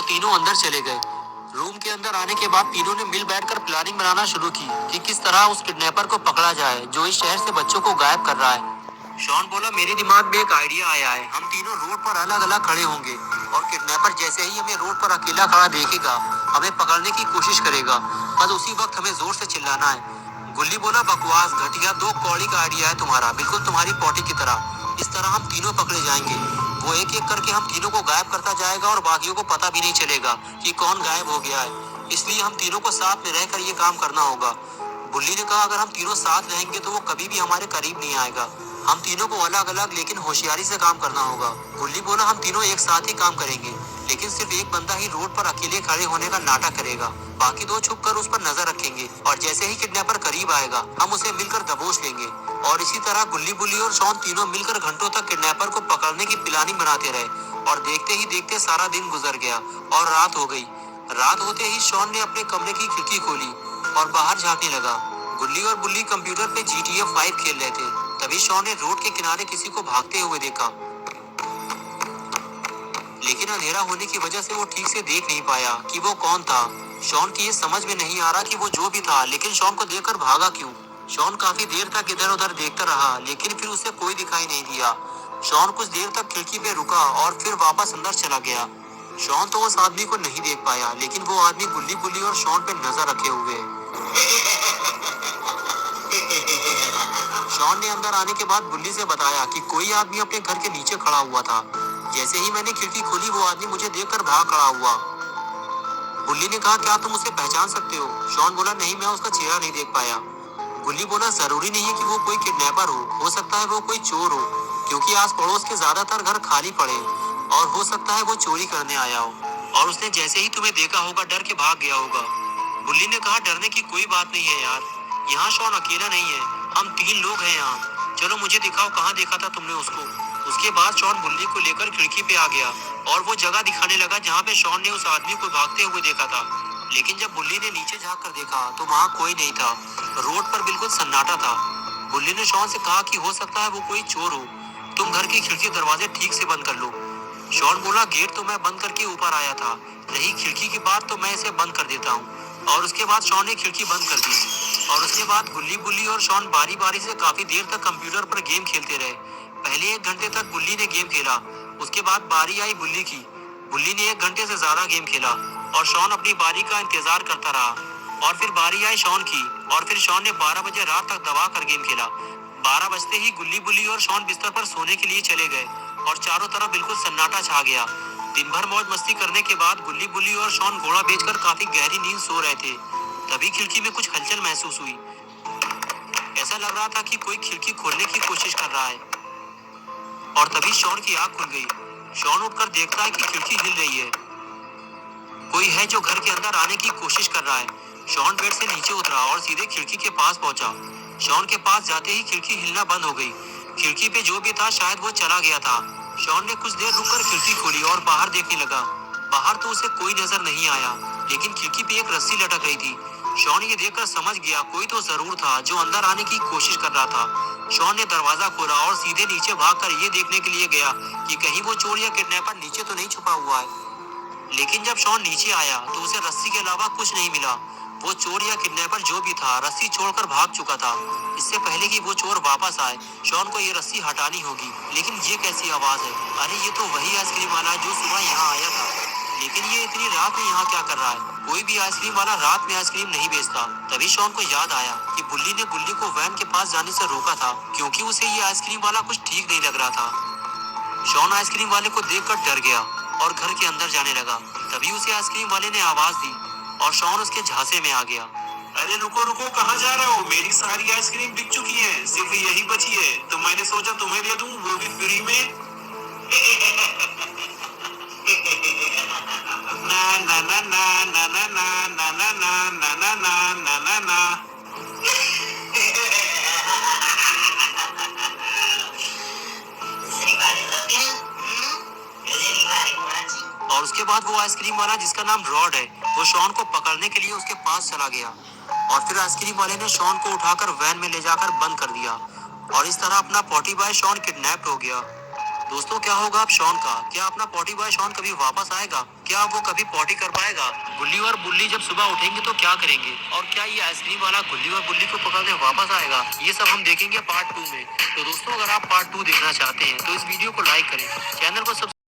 तीनों अंदर चले गए। रूम के अंदर आने के बाद तीनों ने मिल बैठकर प्लानिंग बनाना शुरू की कि किस तरह उस किडनैपर को पकड़ा जाए जो इस शहर से बच्चों को गायब कर रहा है। शॉन बोला, मेरे दिमाग में एक आइडिया आया है। हम तीनों रोड पर अलग अलग खड़े होंगे और किडनैपर जैसे ही हमें रोड पर अकेला खड़ा देखेगा हमें पकड़ने की कोशिश करेगा। बस उसी वक्त हमें जोर से चिल्लाना है। गुल्ली बोला, बकवास, घटिया, दो कौड़ी का आइडिया है तुम्हारा, बिल्कुल तुम्हारी पॉटी की तरह। इस तरह हम तीनों पकड़े जाएंगे। वो एक एक करके हम तीनों को गायब करता जाएगा और बाकियों को पता भी नहीं चलेगा कि कौन गायब हो गया है। इसलिए हम तीनों को साथ में रहकर ये काम करना होगा। बुल्ली ने कहा, अगर हम तीनों साथ रहेंगे तो वो कभी भी हमारे करीब नहीं आएगा। हम तीनों को अलग अलग लेकिन होशियारी से काम करना होगा। गुल्ली बोला, हम तीनों एक साथ ही काम करेंगे, लेकिन सिर्फ एक बंदा ही रोड पर अकेले खड़े होने का नाटक करेगा। बाकी दो छुप कर उस पर नजर रखेंगे और जैसे ही किडनैपर करीब आएगा हम उसे मिलकर दबोच लेंगे। और इसी तरह गुल्ली, बुल्ली और शॉन तीनों मिलकर घंटों तक किडनैपर को पकड़ने की प्लानिंग बनाते रहे। और देखते ही देखते सारा दिन गुजर गया और रात हो गई। रात होते ही शॉन ने अपने कमरे की खिड़की खोली और बाहर झांकने लगा। गुल्ली और बुल्ली कंप्यूटर पे GTA 5 खेल रहे थे। तभी शॉन ने रोड के किनारे किसी को भागते हुए देखा, लेकिन अंधेरा होने की वजह से वो ठीक से देख नहीं पाया कि वो कौन था। शॉन की ये समझ में नहीं आ रहा कि वो जो भी था, लेकिन शॉन को देखकर भागा क्यों। शॉन काफी देर तक इधर उधर देखता रहा, लेकिन फिर उसे कोई दिखाई नहीं दिया। शॉन कुछ देर तक खिड़की पे रुका और फिर वापस अंदर चला गया। शॉन तो उस आदमी को नहीं देख पाया, लेकिन वो आदमी गुल्ली, बुल्ली और शॉन पे नजर रखे हुए। शॉन ने अंदर आने के बाद बुल्ली से बताया कि कोई आदमी अपने घर के नीचे खड़ा हुआ था। जैसे ही मैंने खिड़की खोली वो आदमी मुझे देखकर भाग खड़ा हुआ। बुल्ली ने कहा, क्या तुम उसे पहचान सकते हो? शॉन बोला, नहीं, मैं उसका चेहरा नहीं देख पाया। बुल्ली बोला, जरूरी नहीं है कि वो कोई किडनैपर हो सकता है वो कोई चोर हो, क्योंकि आस पड़ोस के ज्यादातर घर खाली पड़े और हो सकता है वो चोरी करने आया हो और उसने जैसे ही तुम्हें देखा होगा डर के भाग गया होगा। बुल्ली ने कहा, डरने की कोई बात नहीं है यार, यहाँ शॉन अकेला नहीं है, हम 3 लोग हैं यहाँ। चलो मुझे दिखाओ कहाँ देखा था तुमने उसको। उसके बाद शॉन बुल्ली को लेकर खिड़की पे आ गया और वो जगह दिखाने लगा जहाँ पे शॉन ने उस आदमी को भागते हुए देखा था। लेकिन जब बुल्ली ने नीचे झांक कर देखा तो वहाँ कोई नहीं था। रोड पर बिल्कुल सन्नाटा था। बुल्ली ने शॉन से कहा कि हो सकता है वो कोई चोर हो, तुम घर की खिड़की दरवाजे ठीक से बंद कर लो। शॉन बोला, गेट तो मैं बंद करके ऊपर आया था, रही खिड़की की बात तो मैं इसे बंद कर देता हूँ। और उसके बाद शॉन ने खिड़की बंद कर दी और उसके बाद गुल्ली, बुल्ली और शॉन बारी बारी से काफी देर तक कंप्यूटर पर गेम खेलते रहे। पहले 1 घंटे तक गुल्ली ने गेम खेला, उसके बाद बारी आई बुल्ली की। बुल्ली ने 1 घंटे से ज्यादा गेम खेला और शॉन अपनी बारी का इंतजार करता रहा। और फिर बारी आई शॉन की और फिर शॉन ने 12 बजे रात तक दबा कर गेम खेला। 12 बजते ही गुल्ली, बुल्ली और शॉन बिस्तर पर सोने के लिए चले गए और चारों तरफ बिल्कुल सन्नाटा छा गया। दिन भर मौज मस्ती करने के बाद गुल्ली, बुल्ली और शॉन घोड़ा बेचकर काफी गहरी नींद सो रहे थे। तभी खिड़की में कुछ हलचल महसूस हुई। ऐसा लग रहा था कि कोई खिड़की खोलने की कोशिश कर रहा है। और तभी शॉन की आंख खुल गई। शॉन उठकर देखता है कि खिड़की हिल रही है, कोई है जो घर के अंदर आने की कोशिश कर रहा है। शॉन बेड से नीचे उतरा और सीधे खिड़की के पास पहुंचा। शॉन के पास जाते ही खिड़की हिलना बंद हो गई। खिड़की पे जो भी था शायद वो चला गया था। शॉन ने कुछ देर रुककर खिड़की खोली और बाहर देखने लगा। बाहर तो उसे कोई नजर नहीं आया, लेकिन खिड़की पे एक रस्सी लटक रही थी। शॉन ये देखकर समझ गया कोई तो जरूर था जो अंदर आने की कोशिश कर रहा था। शॉन ने दरवाजा खोला और सीधे नीचे भागकर ये देखने के लिए गया कि कहीं वो चोर या किडनैपर नीचे तो नहीं छुपा हुआ है। लेकिन जब शॉन नीचे आया तो उसे रस्सी के अलावा कुछ नहीं मिला। वो चोर या किडनैपर जो भी था रस्सी छोड़कर भाग चुका था। इससे पहले कि वो चोर वापस आए शॉन को ये रस्सी हटानी होगी। लेकिन ये कैसी आवाज है? अरे ये तो वही आइसक्रीम वाला है जो सुबह यहाँ आया था। लेकिन ये इतनी रात में यहाँ क्या कर रहा है? कोई भी आइसक्रीम वाला रात में आइसक्रीम नहीं बेचता। तभी शॉन को याद आया कि बुल्ली ने गुल्ली को वैन के पास जाने से रोका था, क्योंकि उसे ये आइसक्रीम वाला कुछ ठीक नहीं लग रहा था। शॉन आइसक्रीम वाले को देखकर डर गया और घर के अंदर जाने लगा। तभी उसे आइसक्रीम वाले ने आवाज दी और शॉन उसके झांसे में आ गया। अरे रुको रुको, कहाँ जा रहे हो? मेरी सारी आइसक्रीम बिक चुकी है, सिर्फ यही बची है, तो मैंने सोचा तुम्हें दे दूं, वो भी फ्री में। ना ना ना ना ना ना ना ना ना ना ना ना ना ना ना। और उसके बाद वो आइसक्रीम वाला जिसका नाम रॉड है वो शॉन को पकड़ने के लिए उसके पास चला गया और फिर आइसक्रीम वाले ने शॉन को उठाकर वैन में ले जाकर बंद कर दिया और इस तरह अपना पॉटी बॉय शॉन किडनैप्ड हो गया। दोस्तों, क्या होगा अब शॉन का? क्या अपना पॉटी बॉय शॉन कभी वापस आएगा? क्या वो कभी पॉटी कर पाएगा? गुल्ली और बुल्ली जब सुबह उठेंगे तो क्या करेंगे? और क्या ये आइसक्रीम वाला गुल्ली और बुल्ली को पकड़ने वापस आएगा? ये सब हम देखेंगे पार्ट 2 में। तो दोस्तों, अगर आप पार्ट 2 देखना चाहते हैं तो इस वीडियो को लाइक करें, चैनल को सब्सक्राइब